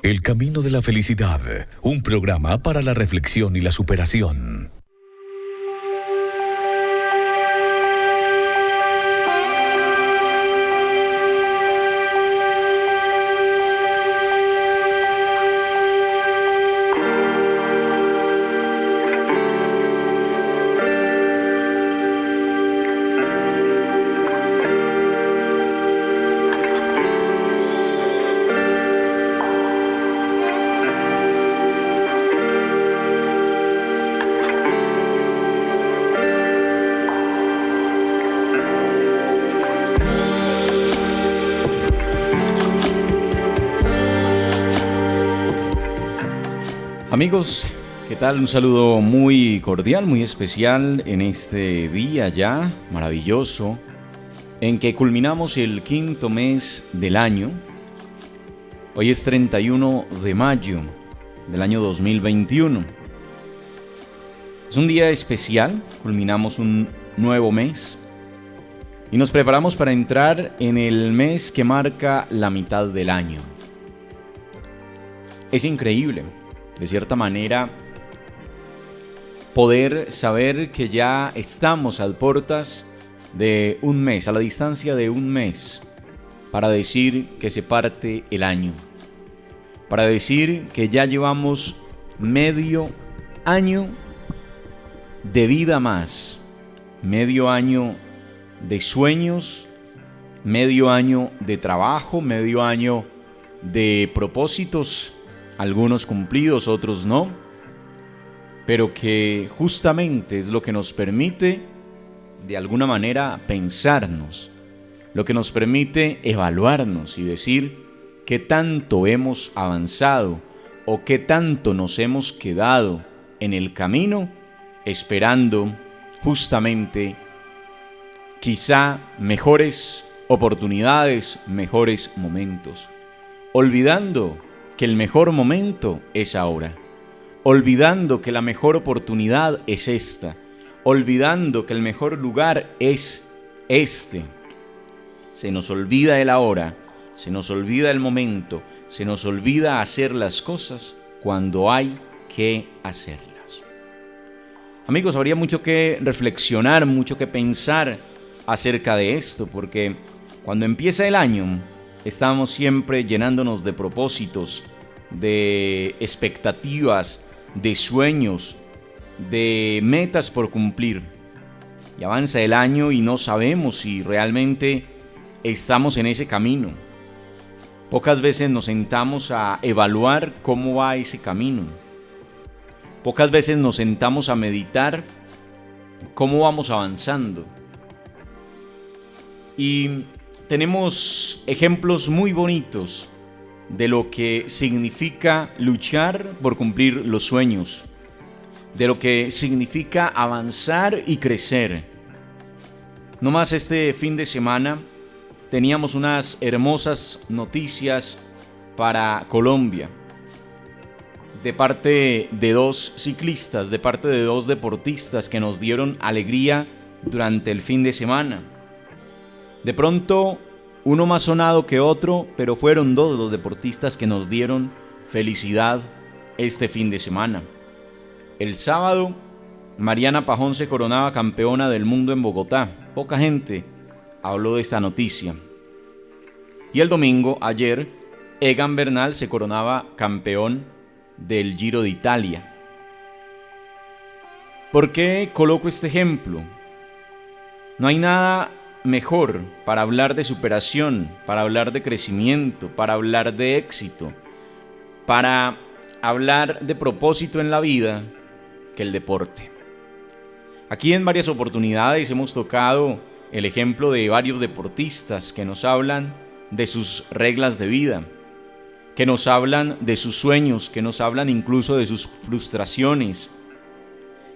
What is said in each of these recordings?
El camino de la felicidad, un programa para la reflexión y la superación. Amigos, ¿qué tal? Un saludo muy cordial, muy especial en este día ya maravilloso en que culminamos el quinto mes del año. Hoy es 31 de mayo del año 2021. Es un día especial, culminamos un nuevo mes y nos preparamos para entrar en el mes que marca la mitad del año. Es increíble, de cierta manera, poder saber que ya estamos a puertas de un mes, a la distancia de un mes, para decir que se parte el año, para decir que ya llevamos medio año de vida más, medio año de sueños, medio año de trabajo, medio año de propósitos, algunos cumplidos, otros no, pero que justamente es lo que nos permite de alguna manera pensarnos, lo que nos permite evaluarnos y decir qué tanto hemos avanzado o qué tanto nos hemos quedado en el camino esperando justamente quizá mejores oportunidades, mejores momentos, olvidando que el mejor momento es ahora, olvidando que la mejor oportunidad es esta, olvidando que el mejor lugar es este. Se nos olvida el ahora, se nos olvida el momento, se nos olvida hacer las cosas cuando hay que hacerlas. Amigos, habría mucho que reflexionar, mucho que pensar acerca de esto, porque cuando empieza el año, estamos siempre llenándonos de propósitos, de expectativas, de sueños, de metas por cumplir. Y avanza el año y no sabemos si realmente estamos en ese camino. Pocas veces nos sentamos a evaluar cómo va ese camino. Pocas veces nos sentamos a meditar cómo vamos avanzando. Y tenemos ejemplos muy bonitos de lo que significa luchar por cumplir los sueños, de lo que significa avanzar y crecer. No más este fin de semana teníamos unas hermosas noticias para Colombia, de parte de dos ciclistas, de parte de dos deportistas que nos dieron alegría durante el fin de semana. De pronto, uno más sonado que otro, pero fueron dos los deportistas que nos dieron felicidad este fin de semana. El sábado, Mariana Pajón se coronaba campeona del mundo en Bogotá. Poca gente habló de esta noticia. Y el domingo, ayer, Egan Bernal se coronaba campeón del Giro de Italia. ¿Por qué coloco este ejemplo? No hay nada mejor para hablar de superación, para hablar de crecimiento, para hablar de éxito, para hablar de propósito en la vida que el deporte. Aquí en varias oportunidades hemos tocado el ejemplo de varios deportistas que nos hablan de sus reglas de vida, que nos hablan de sus sueños, que nos hablan incluso de sus frustraciones,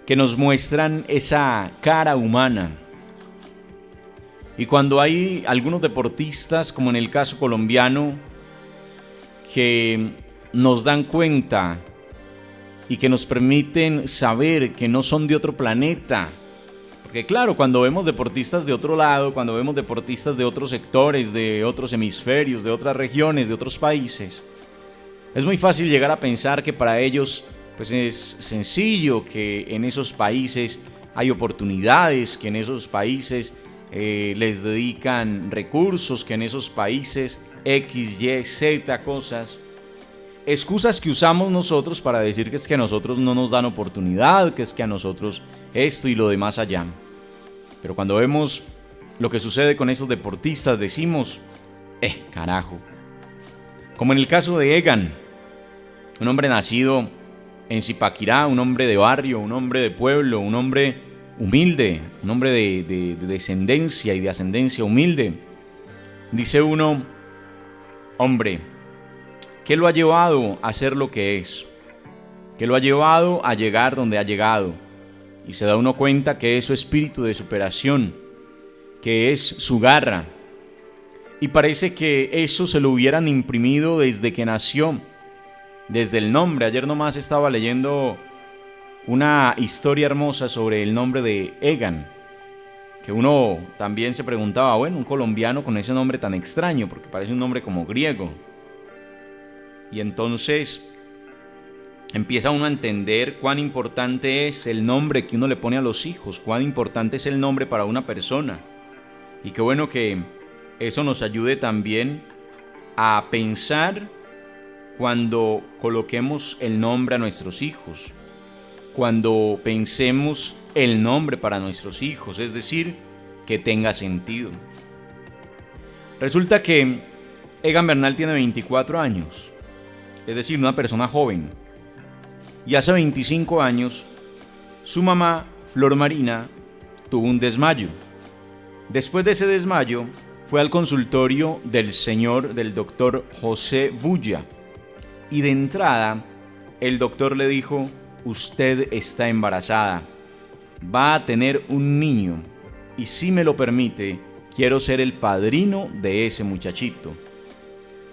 que nos muestran esa cara humana. Y cuando hay algunos deportistas, como en el caso colombiano, que nos dan cuenta y que nos permiten saber que no son de otro planeta. Porque claro, cuando vemos deportistas de otro lado, cuando vemos deportistas de otros sectores, de otros hemisferios, de otras regiones, de otros países, Es muy fácil llegar a pensar que para ellos pues es sencillo, que en esos países hay oportunidades, que en esos países les dedican recursos, que en esos países X, Y, Z cosas. Excusas que usamos nosotros para decir que es que a nosotros no nos dan oportunidad, que es que a nosotros esto y lo demás allá. Pero cuando vemos lo que sucede con esos deportistas decimos, carajo. Como en el caso de Egan, un hombre nacido en Zipaquirá, un hombre de barrio, un hombre de pueblo, un hombre humilde, un hombre de descendencia y de ascendencia humilde. Dice uno, hombre, ¿qué lo ha llevado a ser lo que es? ¿Qué lo ha llevado a llegar donde ha llegado? Y se da uno cuenta que es su espíritu de superación, que es su garra. Y parece que eso se lo hubieran imprimido desde que nació, desde el nombre. Ayer nomás estaba leyendo una historia hermosa sobre el nombre de Egan, que uno también se preguntaba, bueno, un colombiano con ese nombre tan extraño, porque parece un nombre como griego. Y entonces empieza uno a entender cuán importante es el nombre que uno le pone a los hijos, cuán importante es el nombre para una persona. Y qué bueno que eso nos ayude también a pensar cuando coloquemos el nombre a nuestros hijos, cuando pensemos el nombre para nuestros hijos, es decir, que tenga sentido. Resulta que Egan Bernal tiene 24 años, es decir, una persona joven. Y hace 25 años, su mamá, Flor Marina, tuvo un desmayo. Después de ese desmayo, fue al consultorio del doctor José Bulla. Y de entrada, el doctor le dijo, usted está embarazada, va a tener un niño y si me lo permite, quiero ser el padrino de ese muchachito.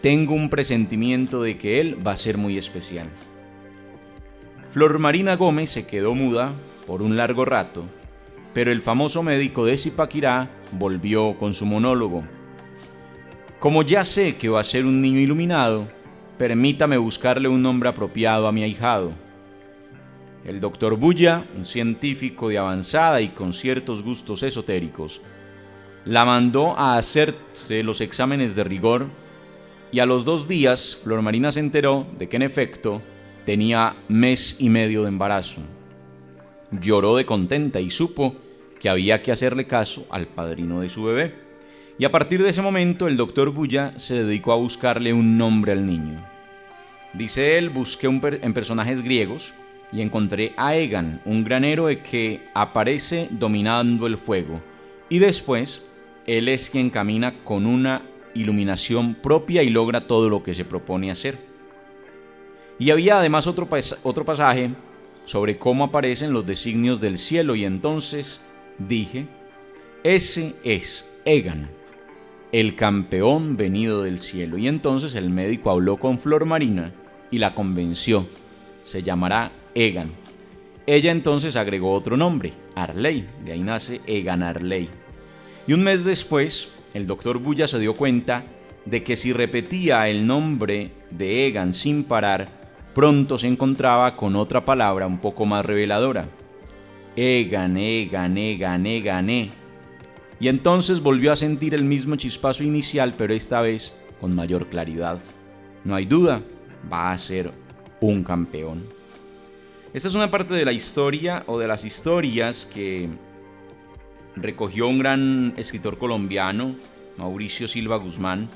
Tengo un presentimiento de que él va a ser muy especial. Flor Marina Gómez se quedó muda por un largo rato, pero el famoso médico de Zipaquirá volvió con su monólogo. Como ya sé que va a ser un niño iluminado, permítame buscarle un nombre apropiado a mi ahijado. El doctor Bulla, un científico de avanzada y con ciertos gustos esotéricos, la mandó a hacerse los exámenes de rigor y a los 2 días Flor Marina se enteró de que en efecto tenía 1 mes y medio de embarazo. Lloró de contenta y supo que había que hacerle caso al padrino de su bebé. Y a partir de ese momento el doctor Bulla se dedicó a buscarle un nombre al niño. Dice él, busqué en personajes griegos y encontré a Egan, un gran héroe que aparece dominando el fuego. Y después, él es quien camina con una iluminación propia y logra todo lo que se propone hacer. Y había además otro pasaje sobre cómo aparecen los designios del cielo. Y entonces dije, ese es Egan, el campeón venido del cielo. Y entonces el médico habló con Flor Marina y la convenció. Se llamará Egan. Ella entonces agregó otro nombre, Arley. De ahí nace Egan Arley. Y un mes después, el doctor Bulla se dio cuenta de que si repetía el nombre de Egan sin parar, pronto se encontraba con otra palabra un poco más reveladora. Egan, Egan, Egan, Egan, Y entonces volvió a sentir el mismo chispazo inicial, pero esta vez con mayor claridad. No hay duda, va a ser un campeón. Esta es una parte de la historia o de las historias que recogió un gran escritor colombiano, Mauricio Silva Guzmán.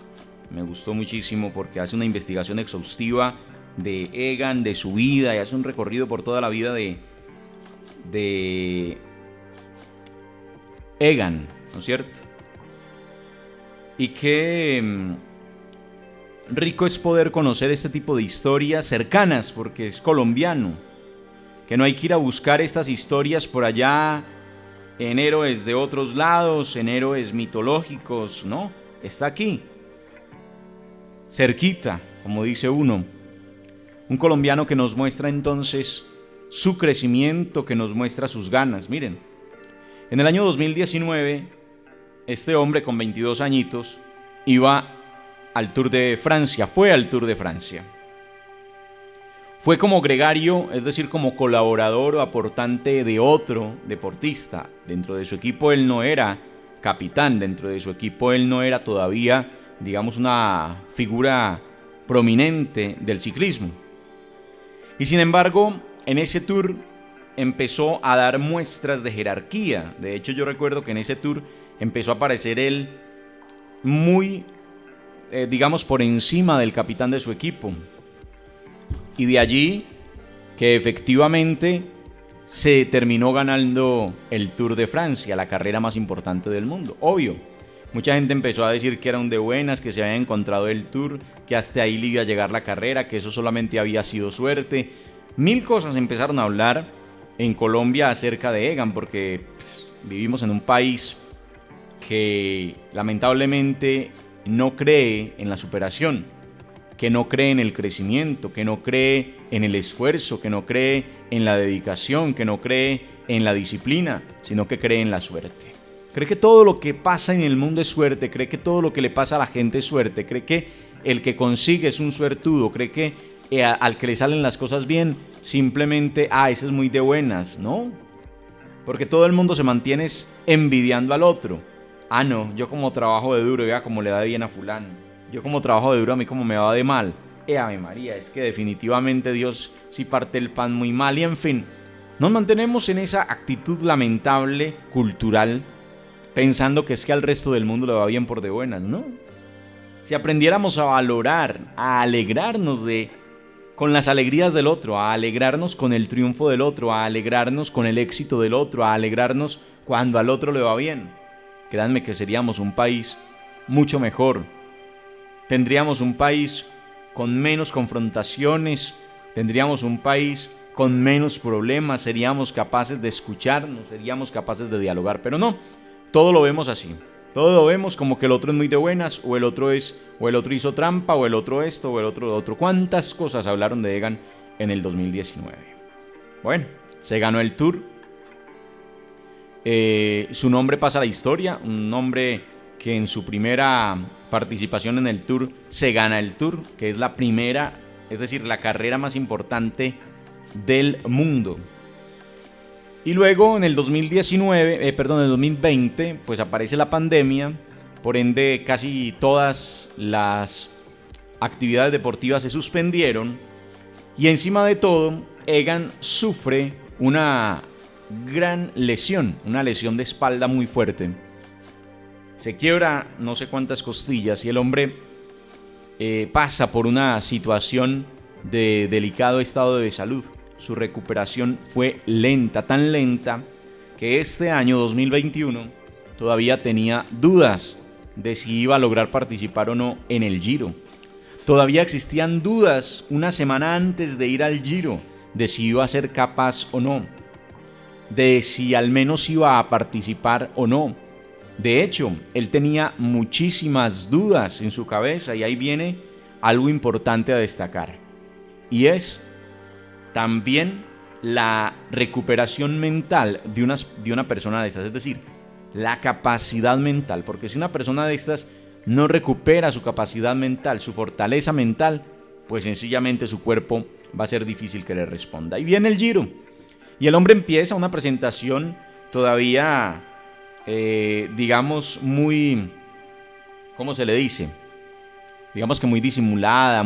Me gustó muchísimo porque hace una investigación exhaustiva de Egan, de su vida, y hace un recorrido por toda la vida de Egan, ¿no es cierto? Y qué rico es poder conocer este tipo de historias cercanas, porque es colombiano, que no hay que ir a buscar estas historias por allá en héroes de otros lados, en héroes mitológicos, no, está aquí, cerquita, como dice uno. Un colombiano que nos muestra entonces su crecimiento, que nos muestra sus ganas. Miren, en el año 2019, este hombre con 22 añitos iba al Tour de Francia, fue al Tour de Francia. Fue como gregario, es decir, como colaborador o aportante de otro deportista. Dentro de su equipo él no era capitán, dentro de su equipo él no era todavía, digamos, una figura prominente del ciclismo. Y sin embargo, en ese tour empezó a dar muestras de jerarquía. De hecho, yo recuerdo que en ese tour empezó a aparecer él muy, digamos, por encima del capitán de su equipo. Y de allí que efectivamente se terminó ganando el Tour de Francia, la carrera más importante del mundo. Obvio, mucha gente empezó a decir que era un de buenas, que se había encontrado el Tour, que hasta ahí le iba a llegar la carrera, que eso solamente había sido suerte. Mil cosas empezaron a hablar en Colombia acerca de Egan, porque vivimos en un país que lamentablemente no cree en la superación, que no cree en el crecimiento, que no cree en el esfuerzo, que no cree en la dedicación, que no cree en la disciplina, sino que cree en la suerte. Cree que todo lo que pasa en el mundo es suerte, cree que todo lo que le pasa a la gente es suerte, cree que el que consigue es un suertudo, cree que al que le salen las cosas bien, simplemente, ese es muy de buenas, ¿no? Porque todo el mundo se mantiene envidiando al otro. No, yo como trabajo de duro, vea cómo le da bien a fulano. Yo como trabajo de duro, a mí como me va de mal. Ave María, es que definitivamente Dios sí parte el pan muy mal. Y en fin, nos mantenemos en esa actitud lamentable, cultural, pensando que es que al resto del mundo le va bien por de buenas, ¿no? Si aprendiéramos a valorar, a alegrarnos con las alegrías del otro, a alegrarnos con el triunfo del otro, a alegrarnos con el éxito del otro, a alegrarnos cuando al otro le va bien, créanme que seríamos un país mucho mejor. Tendríamos un país con menos confrontaciones, tendríamos un país con menos problemas, seríamos capaces de escucharnos, seríamos capaces de dialogar, pero no, todo lo vemos así. Todo lo vemos como que el otro es muy de buenas, o el otro hizo trampa, o el otro esto, o el otro lo otro. ¿Cuántas cosas hablaron de Egan en el 2019? Bueno, se ganó el Tour. Su nombre pasa a la historia, un nombre que en su primera participación en el Tour se gana el Tour, que es la primera, es decir, la carrera más importante del mundo. Y luego en el 2020, pues aparece la pandemia, por ende casi todas las actividades deportivas se suspendieron y encima de todo Egan sufre una gran lesión, una lesión de espalda muy fuerte. Se quiebra no sé cuántas costillas y el hombre pasa por una situación de delicado estado de salud. Su recuperación fue lenta, tan lenta que este año 2021 todavía tenía dudas de si iba a lograr participar o no en el Giro. Todavía existían dudas una semana antes de ir al Giro de si iba a ser capaz o no, de si al menos iba a participar o no. De hecho, él tenía muchísimas dudas en su cabeza y ahí viene algo importante a destacar. Y es también la recuperación mental de una persona de estas, es decir, la capacidad mental, porque si una persona de estas no recupera su capacidad mental, su fortaleza mental, pues sencillamente su cuerpo va a ser difícil que le responda. Y viene el Giro, y el hombre empieza una presentación todavía, digamos, muy, ¿cómo se le dice? Digamos que muy disimulada,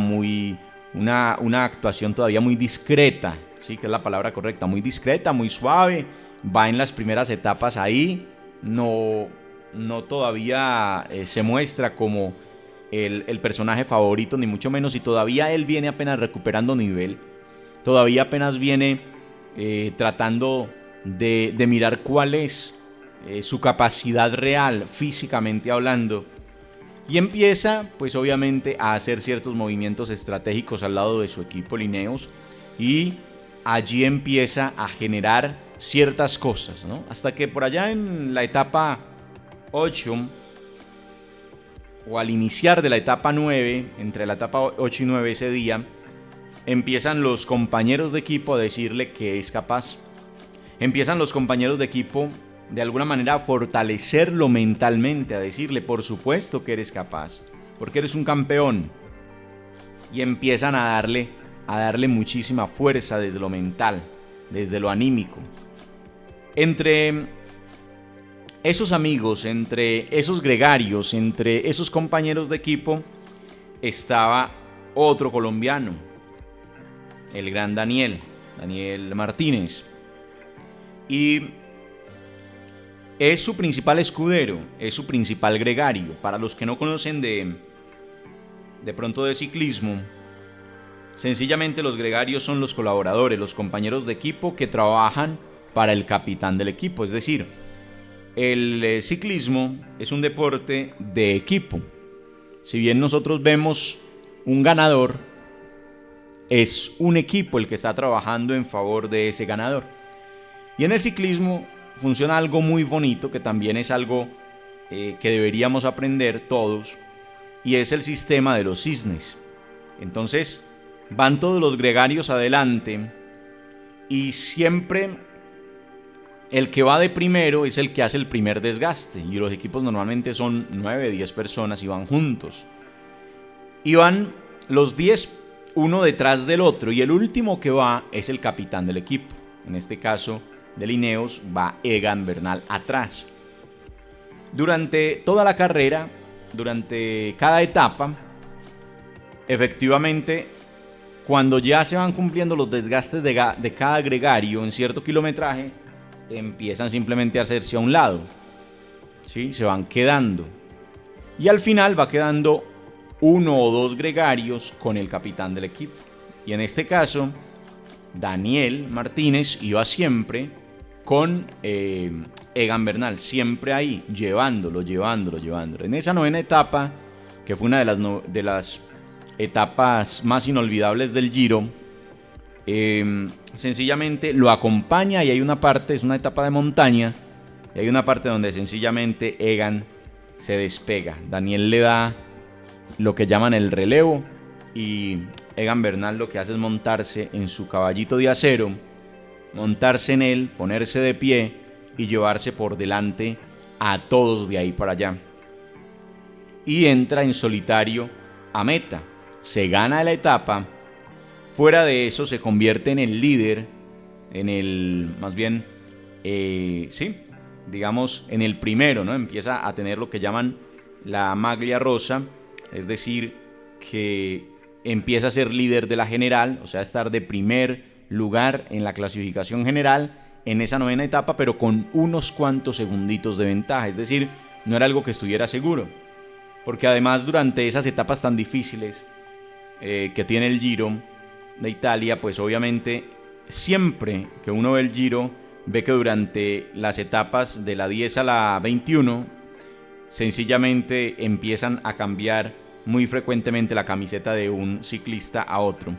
una actuación todavía muy discreta, sí, que es la palabra correcta, muy discreta, muy suave, va en las primeras etapas ahí, no todavía se muestra como el personaje favorito, ni mucho menos, y todavía él viene apenas recuperando nivel, todavía apenas viene tratando de mirar cuál es su capacidad real, físicamente hablando, y empieza, pues obviamente, a hacer ciertos movimientos estratégicos al lado de su equipo Lineos, y allí empieza a generar ciertas cosas, ¿no? Hasta que por allá en la etapa 8, o al iniciar de la etapa 9, entre la etapa 8 y 9 ese día, empiezan los compañeros de equipo a decirle que es capaz. Empiezan los compañeros de equipo de alguna manera a fortalecerlo mentalmente, a decirle, por supuesto que eres capaz, porque eres un campeón. Y empiezan a darle a darle muchísima fuerza desde lo mental, desde lo anímico. Entre esos amigos, entre esos gregarios, entre esos compañeros de equipo, estaba otro colombiano, el gran Daniel Martínez. Y es su principal escudero, es su principal gregario. Para los que no conocen de pronto de ciclismo, sencillamente los gregarios son los colaboradores, los compañeros de equipo que trabajan para el capitán del equipo. Es decir, el ciclismo es un deporte de equipo. Si bien nosotros vemos un ganador, es un equipo el que está trabajando en favor de ese ganador. Y en el ciclismo funciona algo muy bonito, que también es algo que deberíamos aprender todos, y es el sistema de los cisnes. Entonces van todos los gregarios adelante y siempre el que va de primero es el que hace el primer desgaste, y los equipos normalmente son 9, 10 personas y van juntos. Y van los 10 uno detrás del otro, y el último que va es el capitán del equipo. En este caso de Ineos va Egan Bernal atrás. Durante toda la carrera, durante cada etapa, efectivamente, cuando ya se van cumpliendo los desgastes de cada gregario en cierto kilometraje, empiezan simplemente a hacerse a un lado, ¿sí? Se van quedando. Y al final va quedando uno o dos gregarios con el capitán del equipo. Y en este caso, Daniel Martínez iba siempre con Egan Bernal, siempre ahí, llevándolo. En esa novena etapa, que fue una de las etapas más inolvidables del Giro, sencillamente lo acompaña, y hay una parte, es una etapa de montaña, y hay una parte donde sencillamente Egan se despega. Daniel le da lo que llaman el relevo, y Egan Bernal lo que hace es montarse en su caballito de acero, montarse en él, ponerse de pie y llevarse por delante a todos de ahí para allá. Y entra en solitario a meta, se gana la etapa. Fuera de eso se convierte en el líder, en el, más bien, digamos, en el primero, ¿no? Empieza a tener lo que llaman la maglia rosa, es decir, que empieza a ser líder de la general, o sea, estar de primer lugar en la clasificación general en esa novena etapa, pero con unos cuantos segunditos de ventaja. Es decir, no era algo que estuviera seguro, porque además durante esas etapas tan difíciles que tiene el Giro de Italia, pues obviamente siempre que uno ve el Giro, ve que durante las etapas de la 10 a la 21 sencillamente empiezan a cambiar muy frecuentemente la camiseta de un ciclista a otro.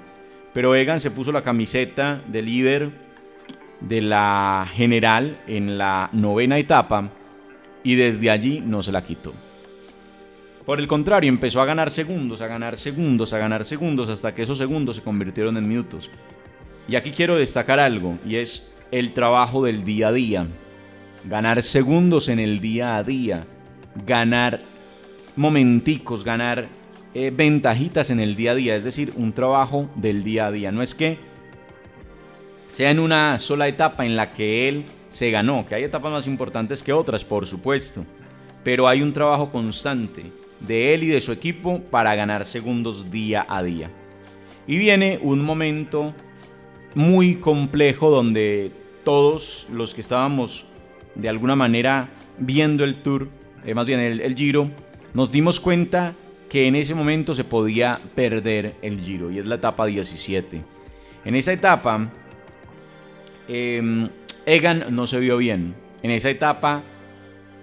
Pero Egan se puso la camiseta de líder de la general en la novena etapa y desde allí no se la quitó. Por el contrario, empezó a ganar segundos, hasta que esos segundos se convirtieron en minutos. Y aquí quiero destacar algo, y es el trabajo del día a día. Ganar segundos en el día a día, ganar momenticos, ganar ventajitas en el día a día, es decir, un trabajo del día a día. No es que sea en una sola etapa en la que él se ganó, que hay etapas más importantes que otras, por supuesto, pero hay un trabajo constante de él y de su equipo para ganar segundos día a día. Y viene un momento muy complejo donde todos los que estábamos de alguna manera viendo el Tour, más bien el Giro, nos dimos cuenta que en ese momento se podía perder el Giro, y es la etapa 17. En esa etapa, Egan no se vio bien. En esa etapa,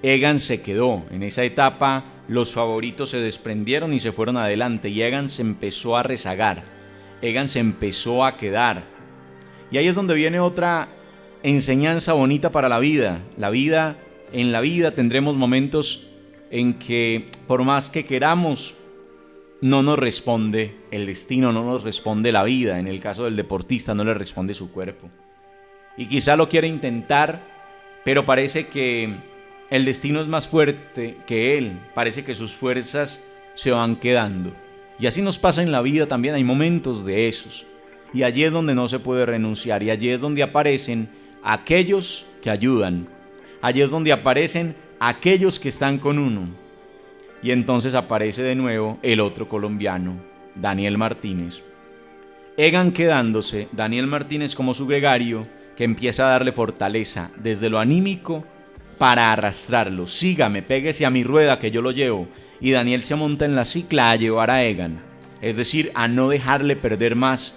Egan se quedó. En esa etapa, los favoritos se desprendieron y se fueron adelante, y Egan se empezó a rezagar. Egan se empezó a quedar. Y ahí es donde viene otra enseñanza bonita para la vida. En la vida tendremos momentos en que, por más que queramos, no nos responde el destino, no nos responde la vida. En el caso del deportista, no le responde su cuerpo. Y quizá lo quiere intentar, pero parece que el destino es más fuerte que él. Parece que sus fuerzas se van quedando. Y así nos pasa en la vida también. Hay momentos de esos. Y allí es donde no se puede renunciar. Y allí es donde aparecen aquellos que ayudan. Allí es donde aparecen aquellos que están con uno. Y entonces aparece de nuevo el otro colombiano, Daniel Martínez. Egan quedándose, Daniel Martínez como su gregario, que empieza a darle fortaleza desde lo anímico para arrastrarlo. Sígame, péguese a mi rueda que yo lo llevo. Y Daniel se monta en la cicla a llevar a Egan. Es decir, a no dejarle perder más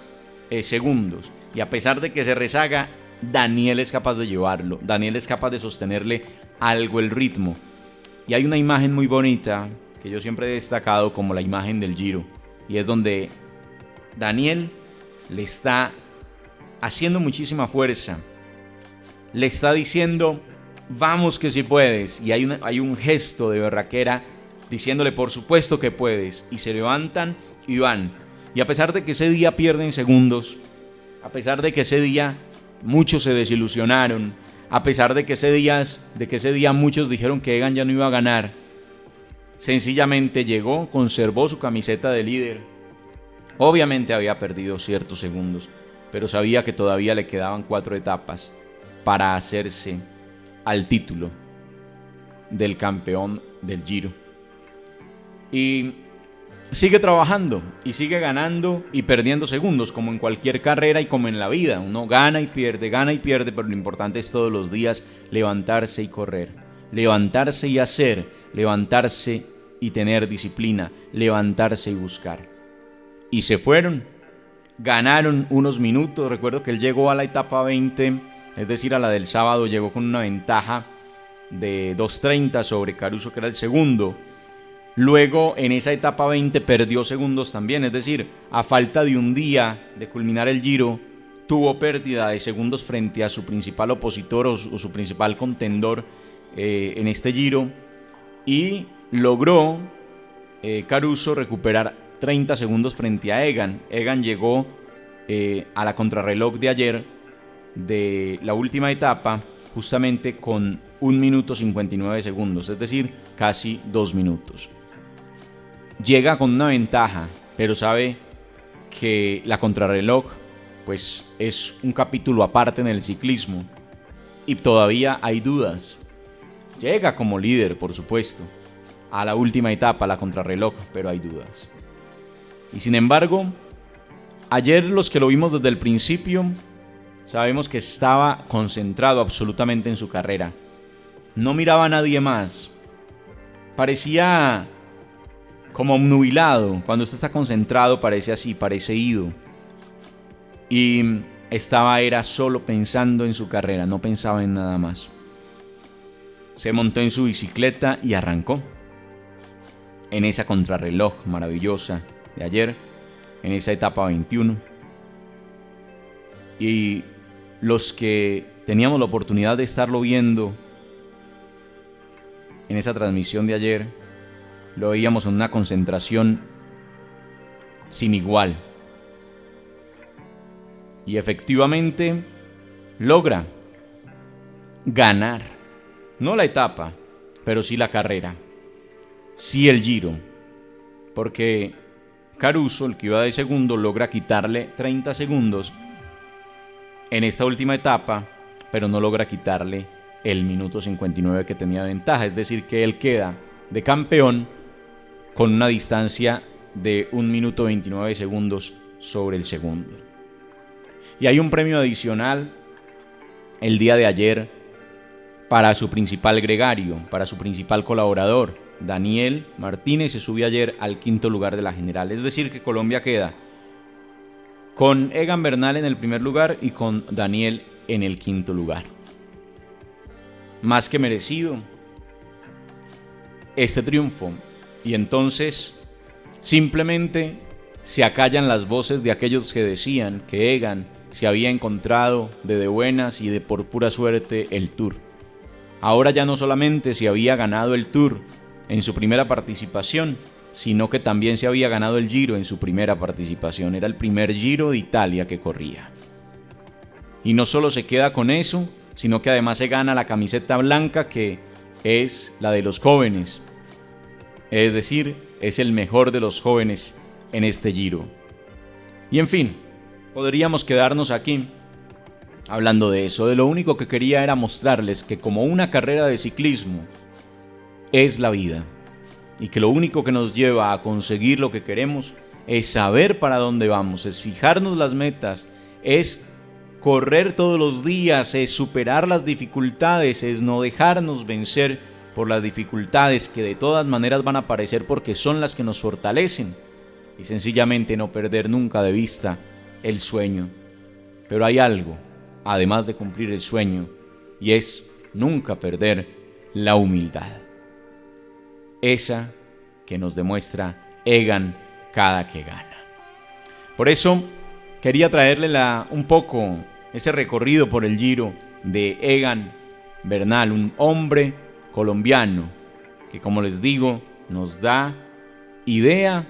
segundos. Y a pesar de que se rezaga, Daniel es capaz de llevarlo. Daniel es capaz de sostenerle algo el ritmo. Y hay una imagen muy bonita que yo siempre he destacado como la imagen del Giro. Y es donde Daniel le está haciendo muchísima fuerza. Le está diciendo, vamos que si puedes. Y hay un gesto de berraquera diciéndole, por supuesto que puedes. Y se levantan y van. Y a pesar de que ese día pierden segundos, a pesar de que ese día muchos se desilusionaron, a pesar de que ese día muchos dijeron que Egan ya no iba a ganar, sencillamente llegó, conservó su camiseta de líder. Obviamente había perdido ciertos segundos, pero sabía que todavía le quedaban 4 etapas para hacerse al título del campeón del Giro. Y sigue trabajando y sigue ganando y perdiendo segundos, como en cualquier carrera y como en la vida. Uno gana y pierde, pero lo importante es todos los días levantarse y correr, levantarse y hacer, levantarse y tener disciplina, levantarse y buscar. Y se fueron, ganaron unos minutos. Recuerdo que él llegó a la etapa 20, es decir, a la del sábado, llegó con una ventaja de 2:30 sobre Caruso, que era el segundo. Luego, en esa etapa 20, perdió segundos también, es decir, a falta de un día de culminar el Giro, tuvo pérdida de segundos frente a su principal opositor o su principal contendor en este Giro, y logró Caruso recuperar 30 segundos frente a Egan. Egan llegó a la contrarreloj de ayer, de la última etapa, justamente con 1 minuto 59 segundos, es decir, casi 2 minutos. Llega con una ventaja, pero sabe que la contrarreloj pues es un capítulo aparte en el ciclismo y todavía hay dudas. Llega como líder, por supuesto, a la última etapa, la contrarreloj, pero hay dudas. Y sin embargo, ayer los que lo vimos desde el principio, sabemos que estaba concentrado absolutamente en su carrera. No miraba a nadie más. Parecía como obnubilado. Cuando usted está concentrado parece así, parece ido. Y era solo pensando en su carrera, no pensaba en nada más. Se montó en su bicicleta y arrancó. En esa contrarreloj maravillosa de ayer, en esa etapa 21. Y los que teníamos la oportunidad de estarlo viendo en esa transmisión de ayer, lo veíamos en una concentración sin igual. Y efectivamente logra ganar, no la etapa, pero sí la carrera, sí el Giro, porque Caruso, el que iba de segundo, logra quitarle 30 segundos en esta última etapa, pero no logra quitarle el minuto 59 que tenía de ventaja, es decir, que él queda de campeón con una distancia de 1 minuto 29 segundos sobre el segundo. Y hay un premio adicional el día de ayer para su principal gregario, para su principal colaborador. Daniel Martínez se subió ayer al 5º lugar de la general, es decir, que Colombia queda con Egan Bernal en el primer lugar y con Daniel en el 5º lugar. Más que merecido este triunfo. Y entonces simplemente se acallan las voces de aquellos que decían que Egan se había encontrado de buenas y de por pura suerte el Tour. Ahora ya no solamente se había ganado el Tour en su primera participación, sino que también se había ganado el Giro en su primera participación. Era el primer Giro de Italia que corría. Y no solo se queda con eso, sino que además se gana la camiseta blanca, que es la de los jóvenes. Es decir, es el mejor de los jóvenes en este Giro. Y en fin, podríamos quedarnos aquí hablando de eso. De lo único que quería era mostrarles que como una carrera de ciclismo es la vida, y que lo único que nos lleva a conseguir lo que queremos es saber para dónde vamos, es fijarnos las metas, es correr todos los días, es superar las dificultades, es no dejarnos vencer por las dificultades que de todas maneras van a aparecer porque son las que nos fortalecen, y sencillamente no perder nunca de vista el sueño. Pero hay algo, además de cumplir el sueño, y es nunca perder la humildad. Esa que nos demuestra Egan cada que gana. Por eso quería traerle un poco ese recorrido por el Giro de Egan Bernal, un hombre colombiano que, como les digo, nos da idea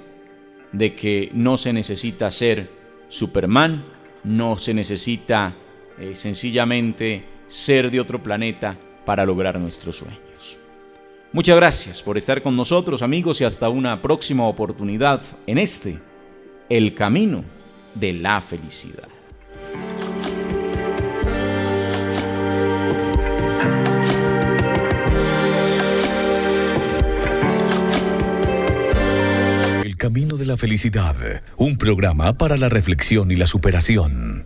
de que no se necesita ser Superman, no se necesita sencillamente ser de otro planeta para lograr nuestros sueños. Muchas gracias por estar con nosotros, amigos, y hasta una próxima oportunidad en El Camino de la Felicidad. El Camino de la Felicidad, un programa para la reflexión y la superación.